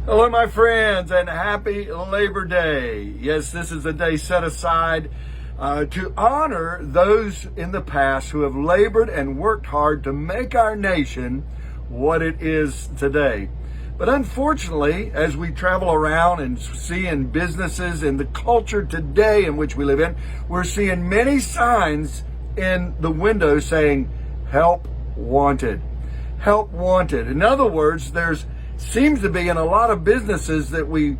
Hello, my friends, and happy Labor Day. Yes, this is a day set aside to honor those in the past who have labored and worked hard to make our nation what it is today. But unfortunately, as we travel around and see in businesses and the culture today in which we live in, we're seeing many signs in the window saying, "Help wanted." Help wanted. In other words, there's seems to be in a lot of businesses that we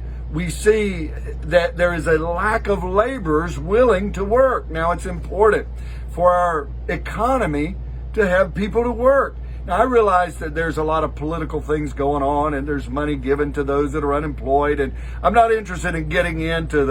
see that there is a lack of laborers willing to work. Now, it's important for our economy to have people to work. Now, I realize that there's a lot of political things going on and there's money given to those that are unemployed, and I'm not interested in getting into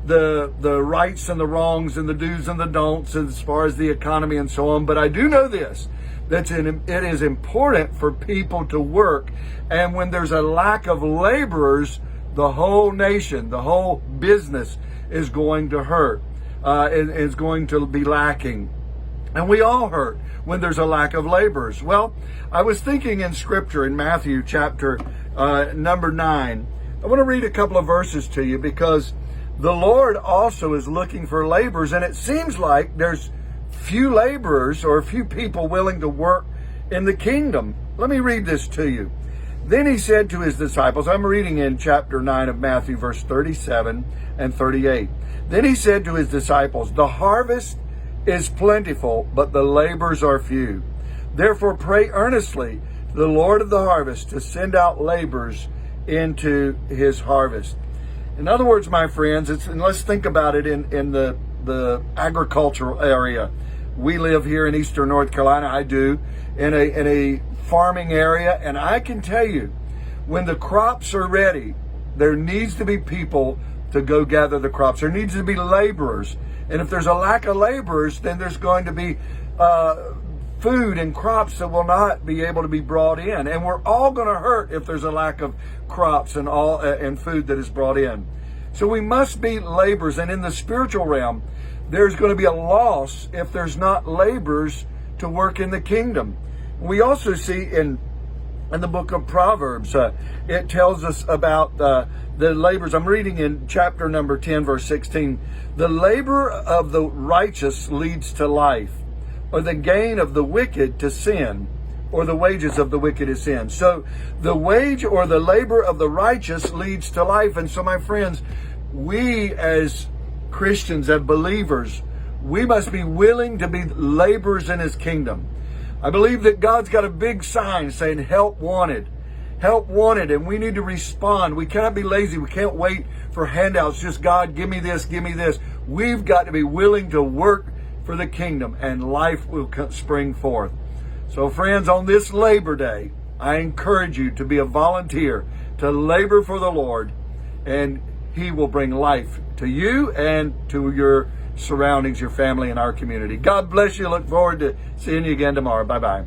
the rights and the wrongs and the do's and the don'ts as far as the economy and so on, but I do know this, that it is important for people to work. And when there's a lack of laborers, the whole nation, the whole business is going to hurt. Is going to be lacking. And we all hurt when there's a lack of laborers. Well, I was thinking in Scripture in Matthew chapter number 9. I want to read a couple of verses to you because the Lord also is looking for laborers, and it seems like there's few laborers or few people willing to work in the kingdom. Let me read this to you. Then he said to his disciples, I'm reading in chapter 9 of Matthew, verse 37 and 38. Then he said to his disciples, the harvest is plentiful, but the laborers are few. Therefore pray earnestly to the Lord of the harvest to send out laborers into his harvest. In other words, my friends, and let's think about it in the agricultural area. We live here in eastern North Carolina. I do, in a farming area, and I can tell you, when the crops are ready, there needs to be people to go gather the crops. There needs to be laborers, and if there's a lack of laborers, then there's going to be food and crops that will not be able to be brought in, and we're all going to hurt if there's a lack of crops and food that is brought in. So we must be laborers, and in the spiritual realm, there's going to be a loss if there's not laborers to work in the kingdom. We also see in the book of Proverbs, it tells us about the laborers. I'm reading in chapter number 10, verse 16. The labor of the righteous leads to life, or the gain of the wicked to sin, or the wages of the wicked is sin. So the wage or the labor of the righteous leads to life. And so, my friends, we as Christians, as believers, we must be willing to be laborers in his kingdom. I believe that God's got a big sign saying, help wanted. Help wanted, and we need to respond. We cannot be lazy. We can't wait for handouts. Just, God, give me this, give me this. We've got to be willing to work for the kingdom, and life will spring forth. So, friends, on this Labor Day, I encourage you to be a volunteer, to labor for the Lord, and he will bring life to you and to your surroundings, your family, and our community. God bless you. Look forward to seeing you again tomorrow. Bye-bye.